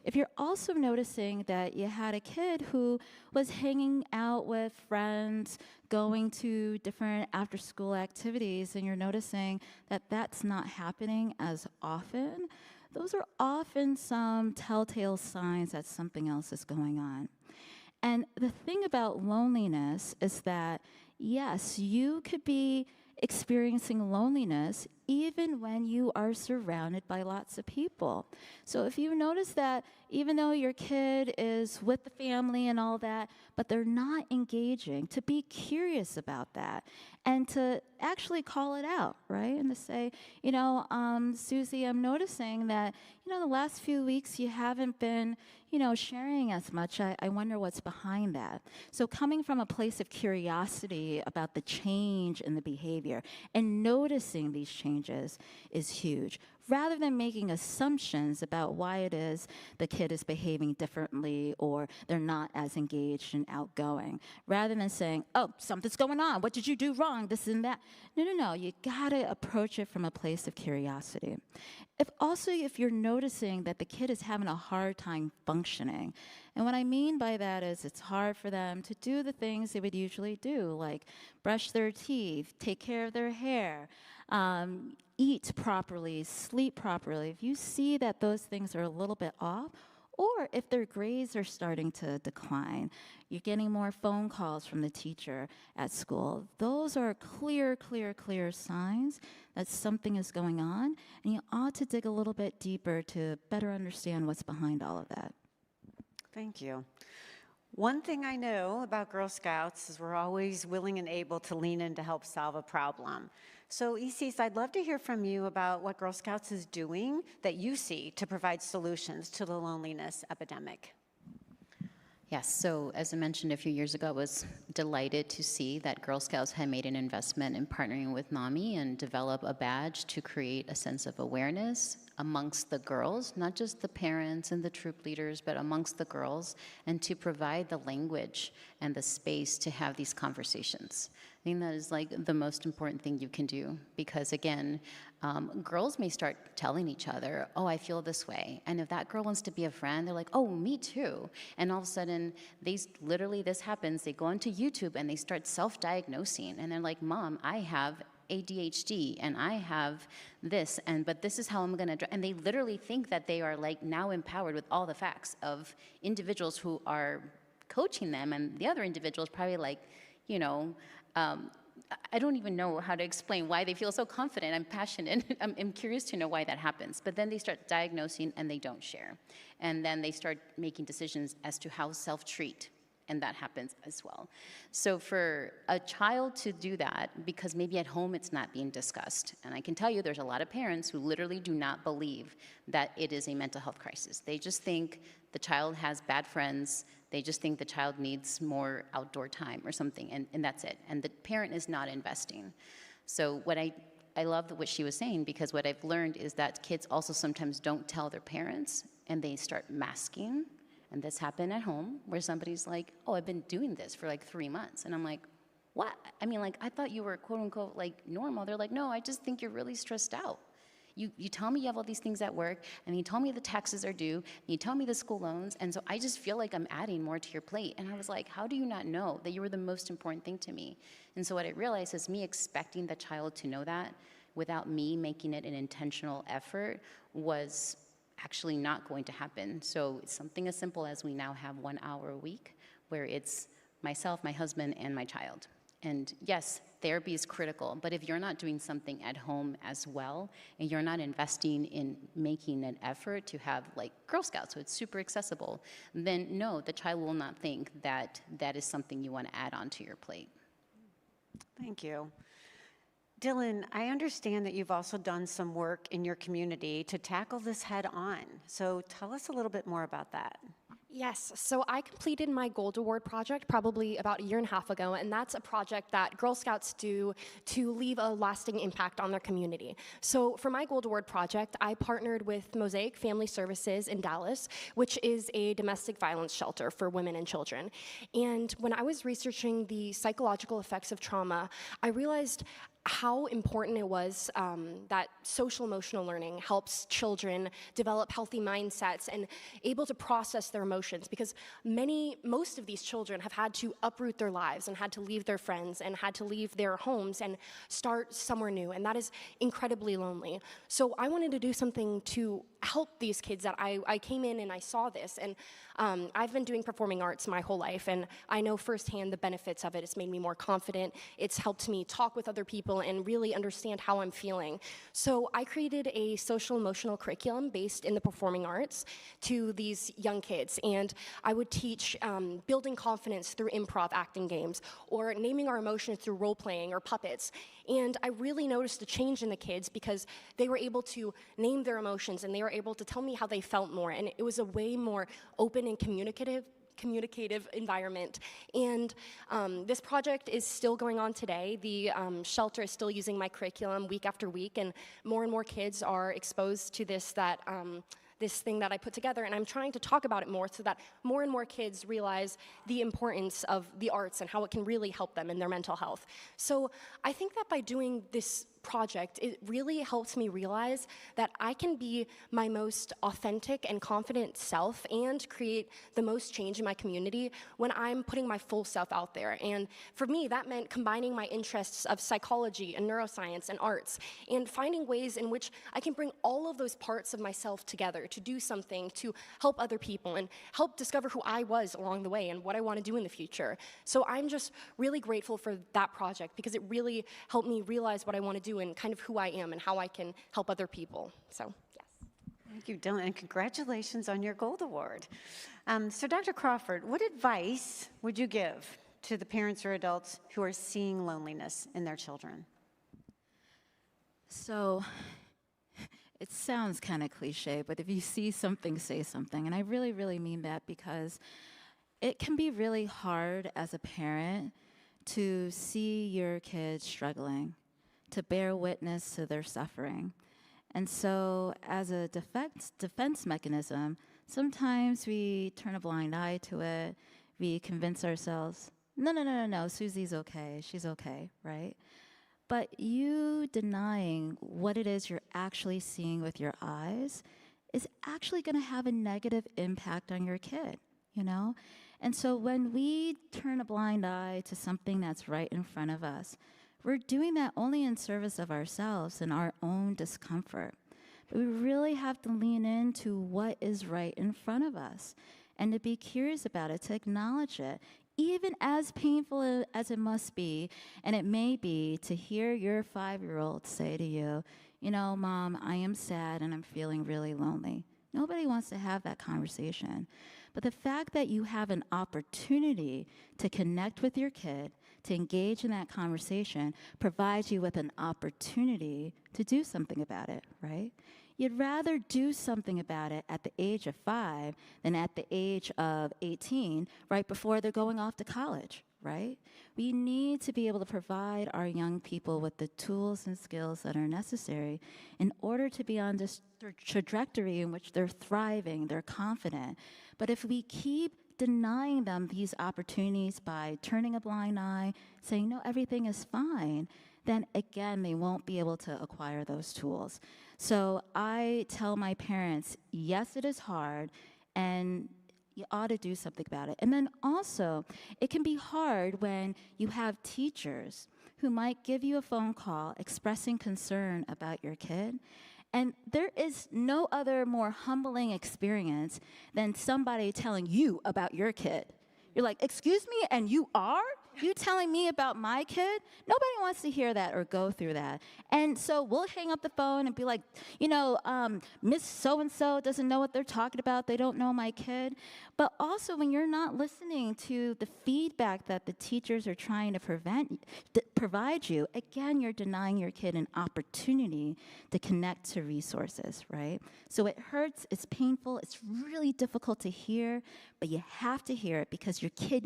If you're also noticing that you had a kid who was hanging out with friends, going to different after-school activities, and you're noticing that that's not happening as often, those are often some telltale signs that something else is going on. And the thing about loneliness is that, yes, you could be experiencing loneliness even when you are surrounded by lots of people. So if you notice that even though your kid is with the family and all that, but they're not engaging, to be curious about that and to actually call it out, right? And to say, Susie, I'm noticing that, the last few weeks you haven't been, sharing as much. I wonder what's behind that. So coming from a place of curiosity about the change in the behavior and noticing these changes is huge, rather than making assumptions about why it is the kid is behaving differently or they're not as engaged and outgoing. Rather than saying, oh, something's going on, what did you do wrong, this and that. No, you gotta approach it from a place of curiosity. If you're noticing that the kid is having a hard time functioning, and what I mean by that is it's hard for them to do the things they would usually do, like brush their teeth, take care of their hair, eat properly, sleep properly. If you see that those things are a little bit off, or if their grades are starting to decline, you're getting more phone calls from the teacher at school, those are clear signs that something is going on, and you ought to dig a little bit deeper to better understand what's behind all of that. Thank you. One thing I know about Girl Scouts is we're always willing and able to lean in to help solve a problem. So Isis, I'd love to hear from you about what Girl Scouts is doing that you see to provide solutions to the loneliness epidemic. Yes, so as I mentioned a few years ago, I was delighted to see that Girl Scouts had made an investment in partnering with NAMI and develop a badge to create a sense of awareness amongst the girls, not just the parents and the troop leaders, but amongst the girls, and to provide the language and the space to have these conversations. I think that is like the most important thing you can do, because again, girls may start telling each other, oh, I feel this way. And if that girl wants to be a friend, they're like, oh, me too. And all of a sudden, this happens, they go onto YouTube and they start self-diagnosing. And they're like, Mom, I have ADHD and I have this, but this is how I'm gonna, and they literally think that they are like now empowered with all the facts of individuals who are coaching them, and the other individuals probably like, I don't even know how to explain why they feel so confident. I'm passionate. I'm curious to know why that happens. But then they start diagnosing and they don't share. And then they start making decisions as to how self-treat, and that happens as well. So for a child to do that, because maybe at home it's not being discussed, and I can tell you there's a lot of parents who literally do not believe that it is a mental health crisis. They just think the child has bad friends, they just think the child needs more outdoor time or something, and that's it. And the parent is not investing. So what I love what she was saying, because what I've learned is that kids also sometimes don't tell their parents, and they start masking. And this happened at home, where somebody's like, oh, I've been doing this for like 3 months. And I'm like, what? I mean, like, I thought you were quote unquote like normal. They're like, no, I just think you're really stressed out. You tell me you have all these things at work, and you tell me the taxes are due, and you tell me the school loans, and so I just feel like I'm adding more to your plate. And I was like, how do you not know that you were the most important thing to me? And so what I realized is me expecting the child to know that without me making it an intentional effort was actually not going to happen. So it's something as simple as we now have 1 hour a week where it's myself, my husband, and my child. And yes, therapy is critical, but if you're not doing something at home as well, and you're not investing in making an effort to have like Girl Scouts, so it's super accessible, then no, the child will not think that that is something you want to add onto your plate. Thank you. Dylan, I understand that you've also done some work in your community to tackle this head on. So tell us a little bit more about that. Yes, so I completed my Gold Award project probably about a year and a half ago, and that's a project that Girl Scouts do to leave a lasting impact on their community. So for my Gold Award project, I partnered with Mosaic Family Services in Dallas, which is a domestic violence shelter for women and children. And when I was researching the psychological effects of trauma, I realized how important it was that social emotional learning helps children develop healthy mindsets and able to process their emotions, because most of these children have had to uproot their lives and had to leave their friends and had to leave their homes and start somewhere new, and that is incredibly lonely. So I wanted to do something to help these kids. That I came in and I saw this, and I've been doing performing arts my whole life, and I know firsthand the benefits of it. It's made me more confident. It's helped me talk with other people and really understand how I'm feeling. So I created a social emotional curriculum based in the performing arts to these young kids, and I would teach building confidence through improv acting games, or naming our emotions through role playing or puppets. And I really noticed a change in the kids because they were able to name their emotions and they were able to tell me how they felt more, and it was a way more open and communicative environment. And this project is still going on today. The shelter is still using my curriculum week after week, and more kids are exposed to this thing that I put together, and I'm trying to talk about it more so that more and more kids realize the importance of the arts and how it can really help them in their mental health. So I think that by doing this project, it really helps me realize that I can be my most authentic and confident self and create the most change in my community when I'm putting my full self out there. And for me, that meant combining my interests of psychology and neuroscience and arts, and finding ways in which I can bring all of those parts of myself together to do something to help other people and help discover who I was along the way and what I want to do in the future. So I'm just really grateful for that project because it really helped me realize what I want to do and kind of who I am and how I can help other people. So, yes. Thank you, Dylan, and congratulations on your Gold Award. So, Dr. Crawford, what advice would you give to the parents or adults who are seeing loneliness in their children? So, it sounds kind of cliche, but if you see something, say something. And I really, really mean that, because it can be really hard as a parent to see your kids struggling, to bear witness to their suffering. And so as a defense mechanism, sometimes we turn a blind eye to it. We convince ourselves, no, Susie's okay, she's okay, right? But you denying what it is you're actually seeing with your eyes is actually going to have a negative impact on your kid, you know? And so when we turn a blind eye to something that's right in front of us, we're doing that only in service of ourselves and our own discomfort. But we really have to lean into what is right in front of us and to be curious about it, to acknowledge it, even as painful as it must be, and it may be, to hear your 5-year-old say to you, you know, Mom, I am sad and I'm feeling really lonely. Nobody wants to have that conversation. But the fact that you have an opportunity to connect with your kid, to engage in that conversation, provides you with an opportunity to do something about it, right? You'd rather do something about it at the age of 5 than at the age of 18, right before they're going off to college, right? We need to be able to provide our young people with the tools and skills that are necessary in order to be on this trajectory in which they're thriving, they're confident. But if we keep denying them these opportunities by turning a blind eye, saying, no, everything is fine, then again, they won't be able to acquire those tools. So I tell my parents, yes, it is hard, and you ought to do something about it. And then also, it can be hard when you have teachers who might give you a phone call expressing concern about your kid. And there is no other more humbling experience than somebody telling you about your kid. You're like, excuse me, and you are? You telling me about my kid? Nobody wants to hear that or go through that. And so we'll hang up the phone and be like, Miss So-and-so doesn't know what they're talking about. They don't know my kid. But also when you're not listening to the feedback that the teachers are trying to provide you, again, you're denying your kid an opportunity to connect to resources, right? So it hurts, it's painful, it's really difficult to hear, but you have to hear it because your kid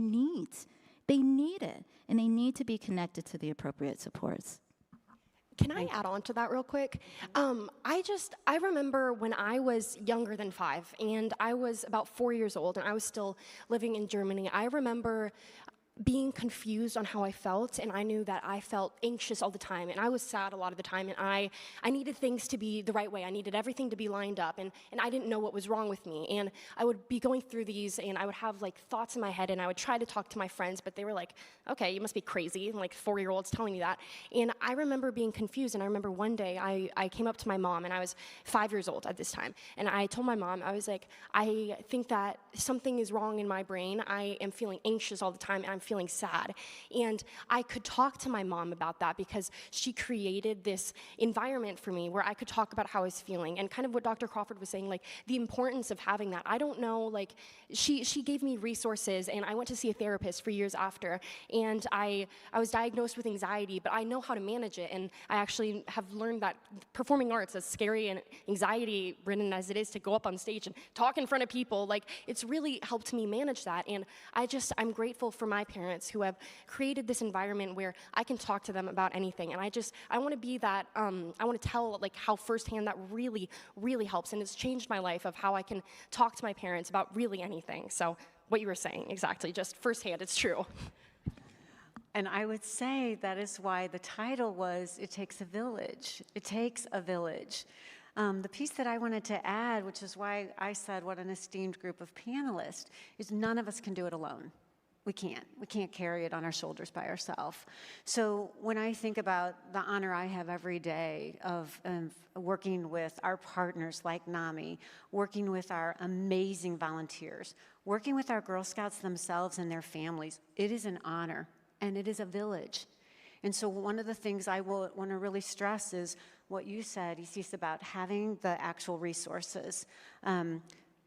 they need it, and they need to be connected to the appropriate supports. Can I add on to that real quick? I remember when I was younger than 5, and I was about 4 years old, and I was still living in Germany. I remember being confused on how I felt, and I knew that I felt anxious all the time, and I was sad a lot of the time, and I needed things to be the right way. I needed everything to be lined up, and I didn't know what was wrong with me. And I would be going through these, and I would have like thoughts in my head, and I would try to talk to my friends, but they were like, okay, you must be crazy, and like 4-year-olds telling me that. And I remember being confused, and I remember one day I came up to my mom, and I was 5 years old at this time, and I told my mom, I was like, I think that something is wrong in my brain. I am feeling anxious all the time, and I'm feeling sad. And I could talk to my mom about that because she created this environment for me where I could talk about how I was feeling, and kind of what Dr. Crawford was saying, like the importance of having that. I don't know, like she gave me resources, and I went to see a therapist for years after, and I was diagnosed with anxiety, but I know how to manage it, and I actually have learned that performing arts, as scary and anxiety-ridden as it is to go up on stage and talk in front of people, like it's really helped me manage that. And I'm grateful for my parents who have created this environment where I can talk to them about anything. And I want to be that, I want to tell like how firsthand that really, really helps. And it's changed my life of how I can talk to my parents about really anything. So what you were saying, exactly, just firsthand, it's true. And I would say that is why the title was, It Takes a Village. It takes a village. The piece that I wanted to add, which is why I said what an esteemed group of panelists, is none of us can do it alone. We can't carry it on our shoulders by ourselves. So when I think about the honor I have every day of working with our partners like NAMI, working with our amazing volunteers, working with our Girl Scouts themselves and their families, it is an honor, and it is a village. And so one of the things I want to really stress is what you said, Isis, about having the actual resources.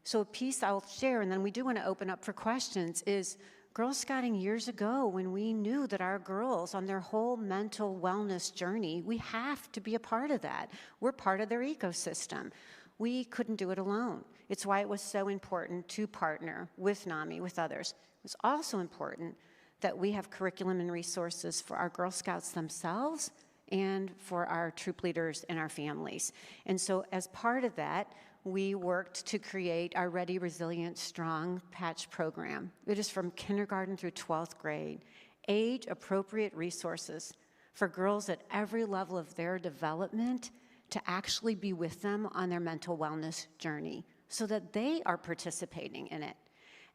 So a piece I'll share, and then we do want to open up for questions, is Girl Scouting years ago, when we knew that our girls on their whole mental wellness journey, we have to be a part of that. We're part of their ecosystem. We couldn't do it alone. It's why it was so important to partner with NAMI, with others. It was also important that we have curriculum and resources for our Girl Scouts themselves and for our troop leaders and our families. And so as part of that, we worked to create our Ready, Resilient, Strong patch program. It is from kindergarten through 12th grade, age-appropriate resources for girls at every level of their development to actually be with them on their mental wellness journey so that they are participating in it.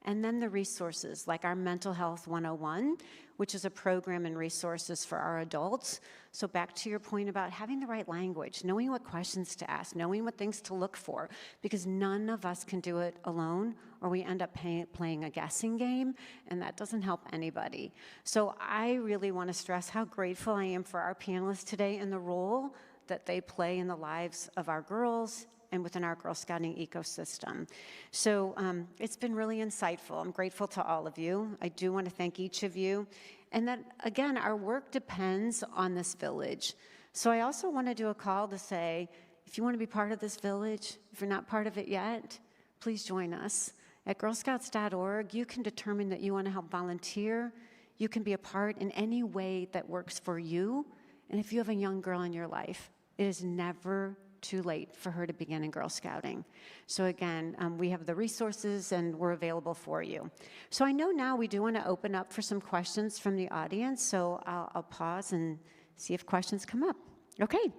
And then the resources like our Mental Health 101, which is a program and resources for our adults. So back to your point about having the right language, knowing what questions to ask, knowing what things to look for, because none of us can do it alone, or we end up playing a guessing game, and that doesn't help anybody. So I really want to stress how grateful I am for our panelists today and the role that they play in the lives of our girls and within our Girl Scouting ecosystem. So it's been really insightful. I'm grateful to all of you. I do want to thank each of you. And that, again, our work depends on this village. So I also want to do a call to say, if you want to be part of this village, if you're not part of it yet, please join us. At girlscouts.org, you can determine that you want to help volunteer. You can be a part in any way that works for you. And if you have a young girl in your life, it is never too late for her to begin in Girl Scouting. So again, we have the resources and we're available for you. So I know now we do want to open up for some questions from the audience, so I'll pause and see if questions come up. Okay.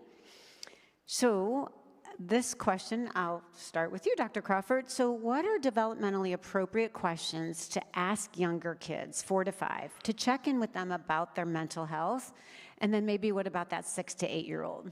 So this question, I'll start with you, Dr. Crawford. So what are developmentally appropriate questions to ask younger kids, 4 to 5, to check in with them about their mental health? And then maybe what about that 6 to 8-year-old?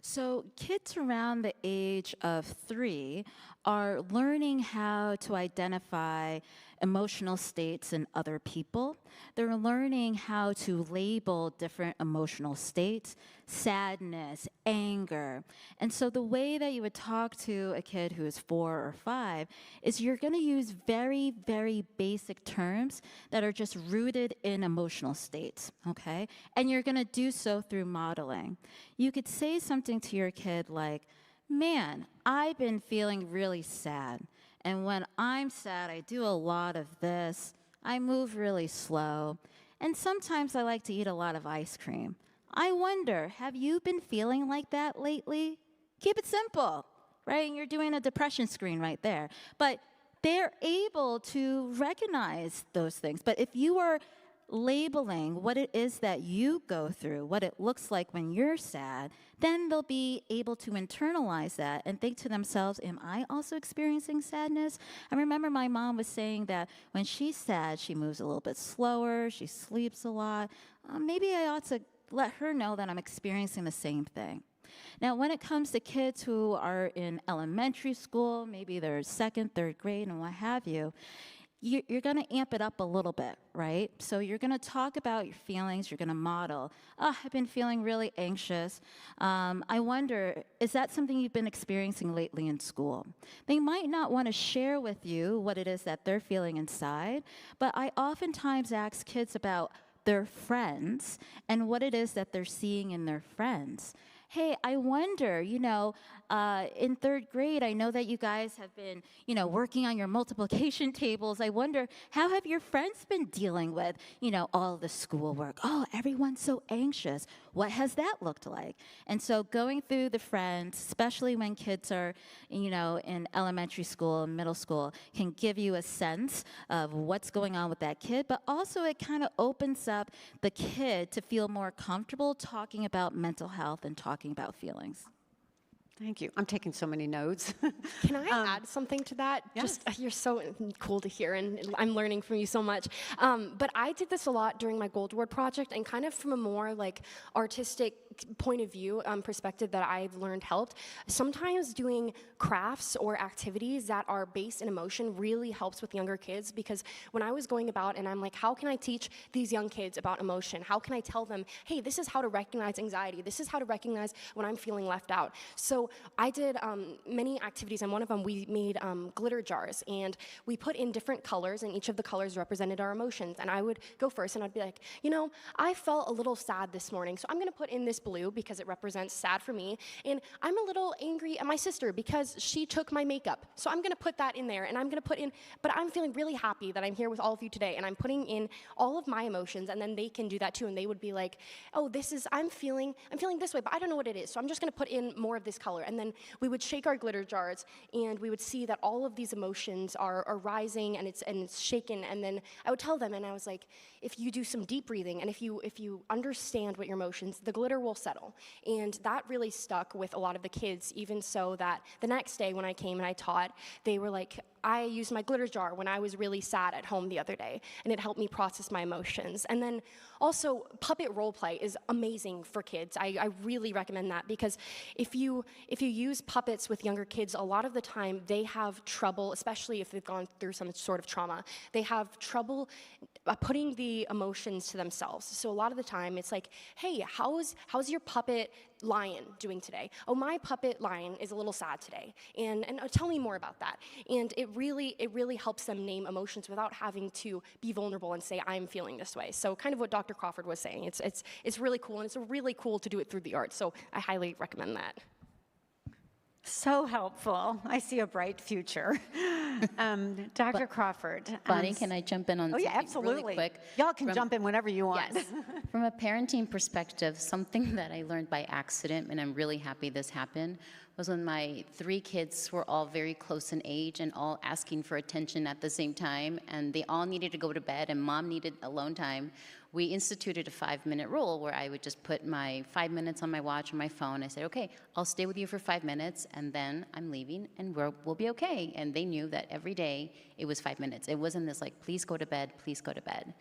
So kids around the age of 3 are learning how to identify emotional states in other people. They're learning how to label different emotional states, sadness, anger. And so the way that you would talk to a kid who is 4 or 5 is you're going to use very, very basic terms that are just rooted in emotional states, okay? And you're going to do so through modeling. You could say something to your kid like, man, I've been feeling really sad. And when I'm sad, I do a lot of this. I move really slow. And sometimes I like to eat a lot of ice cream. I wonder, have you been feeling like that lately? Keep it simple, right? And you're doing a depression screen right there. But they're able to recognize those things. But if you are labeling what it is that you go through, what it looks like when you're sad, then they'll be able to internalize that and think to themselves, am I also experiencing sadness? I remember my mom was saying that when she's sad, she moves a little bit slower, she sleeps a lot. Maybe I ought to let her know that I'm experiencing the same thing. Now, when it comes to kids who are in elementary school, maybe they're 2nd, 3rd grade, and what have you, you're going to amp it up a little bit, right? So you're going to talk about your feelings. You're going to model, oh, I've been feeling really anxious. I wonder, is that something you've been experiencing lately in school? They might not want to share with you what it is that they're feeling inside, but I oftentimes ask kids about their friends and what it is that they're seeing in their friends. Hey, I wonder, in 3rd grade, I know that you guys have been, working on your multiplication tables. I wonder, how have your friends been dealing with, all the schoolwork? Oh, everyone's so anxious. What has that looked like? And so going through the friends, especially when kids are, in elementary school and middle school, can give you a sense of what's going on with that kid, but also it kind of opens up the kid to feel more comfortable talking about mental health and talking about feelings. Thank you. I'm taking so many notes. Can I add something to that? Yes. Just, you're so cool to hear, and I'm learning from you so much. But I did this a lot during my Gold Award project, and kind of from a more artistic point of view perspective that I've learned helped. Sometimes doing crafts or activities that are based in emotion really helps with younger kids, because when I was going about and I'm like, how can I teach these young kids about emotion? How can I tell them, hey, this is how to recognize anxiety. This is how to recognize when I'm feeling left out. So I did many activities, and one of them we made glitter jars, and we put in different colors, and each of the colors represented our emotions. And I would go first, and I'd be like, I felt a little sad this morning, so I'm going to put in this blue because it represents sad for me, and I'm a little angry at my sister because she took my makeup, so I'm going to put that in there, and I'm going to put in, but I'm feeling really happy that I'm here with all of you today, and I'm putting in all of my emotions, and then they can do that too, and they would be like, oh, I'm feeling this way, but I don't know what it is, so I'm just going to put in more of this color. And then we would shake our glitter jars, and we would see that all of these emotions are rising, and it's shaken. And then I would tell them, and I was like, if you do some deep breathing, and if you understand what your emotions, the glitter will settle. And that really stuck with a lot of the kids, even so that the next day when I came and I taught, they were like, I used my glitter jar when I was really sad at home the other day, and it helped me process my emotions. And then also, puppet role play is amazing for kids. I really recommend that, because if you use puppets with younger kids, a lot of the time they have trouble, especially if they've gone through some sort of trauma, they have trouble putting the emotions to themselves. So a lot of the time it's like, hey, how's your puppet lion doing today? Oh, my puppet lion is a little sad today, and tell me more about that. And it really helps them name emotions without having to be vulnerable and say, I'm feeling this way. So kind of what Dr. Crawford was saying, it's really cool, and it's really cool to do it through the arts. So I highly recommend that. So helpful. I see a bright future. Dr. Crawford. Bonnie, can I jump in on something absolutely. really quick? Y'all can jump in whenever you want. Yes. From a parenting perspective, something that I learned by accident, and I'm really happy this happened, was when my 3 kids were all very close in age and all asking for attention at the same time, and they all needed to go to bed, and mom needed alone time. We instituted a 5-minute rule where I would just put my 5 minutes on my watch or my phone. I said, okay, I'll stay with you for 5 minutes, and then I'm leaving, and we'll be okay. And they knew that every day it was 5 minutes. It wasn't this like, please go to bed, please go to bed.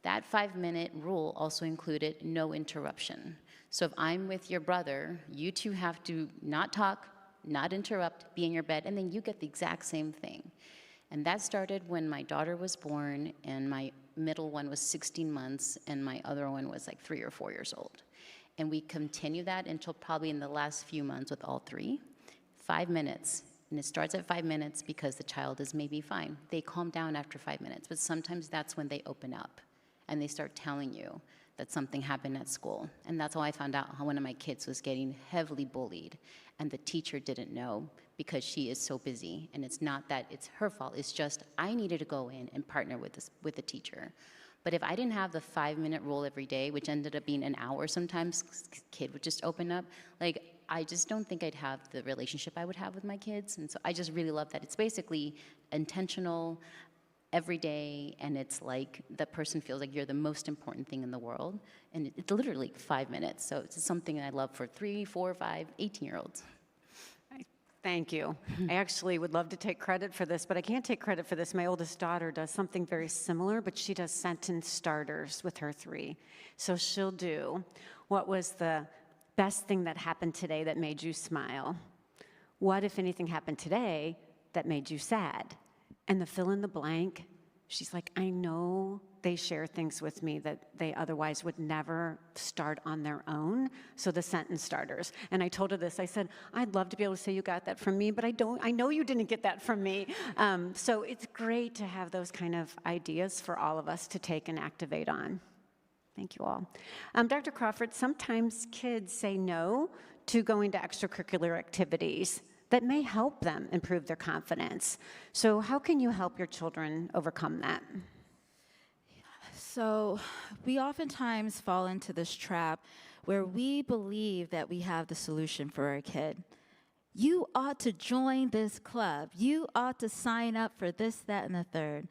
That 5-minute rule also included no interruption. So if I'm with your brother, you two have to not talk, not interrupt, be in your bed, and then you get the exact same thing. And that started when my daughter was born, and my middle one was 16 months, and my other one was like 3 or 4 years old. And we continue that until probably in the last few months with all 3. 5 minutes. And it starts at 5 minutes because the child is maybe fine. They calm down after 5 minutes, but sometimes that's when they open up and they start telling you that something happened at school. And that's how I found out how one of my kids was getting heavily bullied, and the teacher didn't know because she is so busy. And it's not that it's her fault, it's just I needed to go in and partner with the teacher. But if I didn't have the 5-minute rule every day, which ended up being an hour sometimes, 'cause kid would just open up, like, I just don't think I'd have the relationship I would have with my kids. And so I just really love that. It's basically intentional every day, and it's like that person feels like you're the most important thing in the world. And it's literally 5 minutes. So it's something I love for 3, 4, 5, 18-year-olds. Thank you. I actually would love to take credit for this, but I can't take credit for this. My oldest daughter does something very similar, but she does sentence starters with her 3. So she'll do, what was the best thing that happened today that made you smile? What, if anything, happened today that made you sad? And the fill in the blank, she's like, I know they share things with me that they otherwise would never start on their own. So the sentence starters. And I told her this, I said, I'd love to be able to say you got that from me, but I know you didn't get that from me. So it's great to have those kind of ideas for all of us to take and activate on. Thank you all. Dr. Crawford, sometimes kids say no to going to extracurricular activities that may help them improve their confidence. So how can you help your children overcome that? So we oftentimes fall into this trap where we believe that we have the solution for our kid. You ought to join this club. You ought to sign up for this, that, and the third.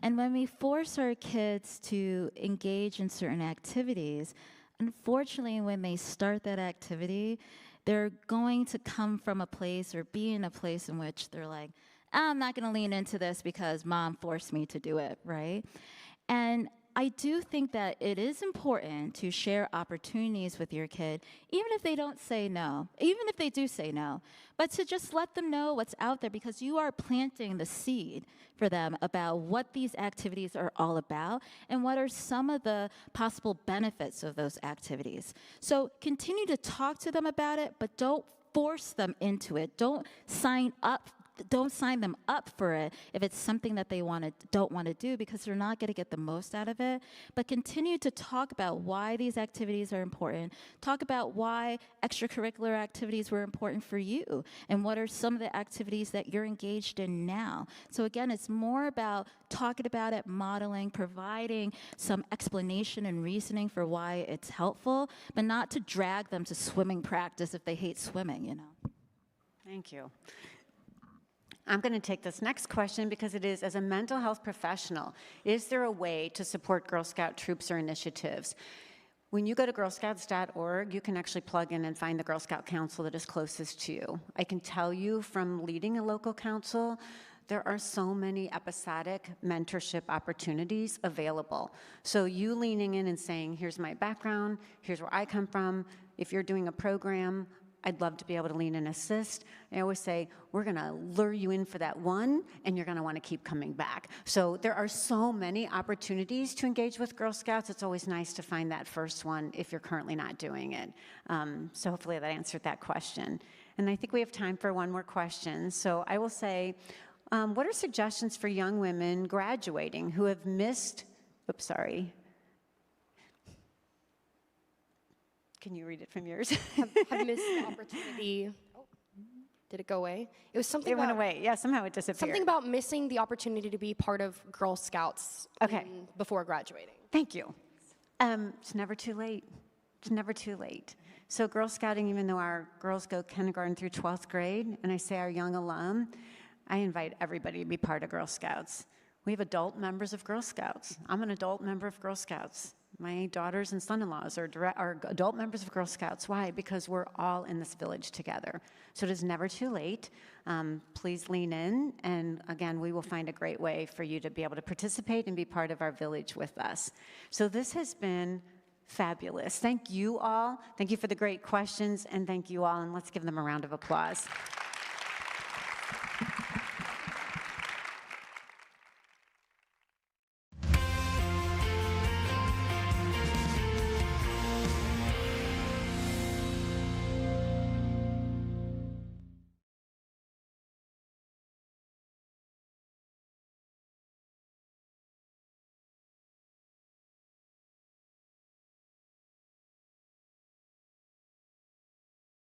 And when we force our kids to engage in certain activities, unfortunately, when they start that activity, they're going to come from a place or be in a place in which they're like, I'm not going to lean into this because mom forced me to do it, right? And I do think that it is important to share opportunities with your kid, even if they don't say no, even if they do say no, but to just let them know what's out there, because you are planting the seed for them about what these activities are all about and what are some of the possible benefits of those activities. So continue to talk to them about it, but don't force them into it. Don't sign them up for it if it's something that they don't want to do, because they're not going to get the most out of it. But continue to talk about why these activities are important. Talk about why extracurricular activities were important for you and what are some of the activities that you're engaged in now. So again, it's more about talking about it, modeling, providing some explanation and reasoning for why it's helpful, but not to drag them to swimming practice if they hate swimming, you know. Thank you. I'm going to take this next question because it is, as a mental health professional, is there a way to support Girl Scout troops or initiatives? When you go to girlscouts.org, you can actually plug in and find the Girl Scout council that is closest to you. I can tell you from leading a local council, there are so many episodic mentorship opportunities available. So you leaning in and saying, here's my background, here's where I come from. If you're doing a program, I'd love to be able to lean and assist. I always say, we're going to lure you in for that one, and you're going to want to keep coming back. So there are so many opportunities to engage with Girl Scouts. It's always nice to find that first one if you're currently not doing it. So hopefully that answered that question. And I think we have time for one more question. So I will say, what are suggestions for young women graduating who have missed, Can you read it from yours? have missed the opportunity. Oh, did it go away? It was something. It went away. Yeah, somehow it disappeared. Something about missing the opportunity to be part of Girl Scouts before graduating. Thank you. It's never too late. It's never too late. So Girl Scouting, even though our girls go kindergarten through 12th grade, and I say our young alum, I invite everybody to be part of Girl Scouts. We have adult members of Girl Scouts. I'm an adult member of Girl Scouts. My daughters and son-in-laws are adult members of Girl Scouts. Why? Because we're all in this village together. So it is never too late. Please lean in, and again, we will find a great way for you to be able to participate and be part of our village with us. So this has been fabulous. Thank you all. Thank you for the great questions, and thank you all, and let's give them a round of applause.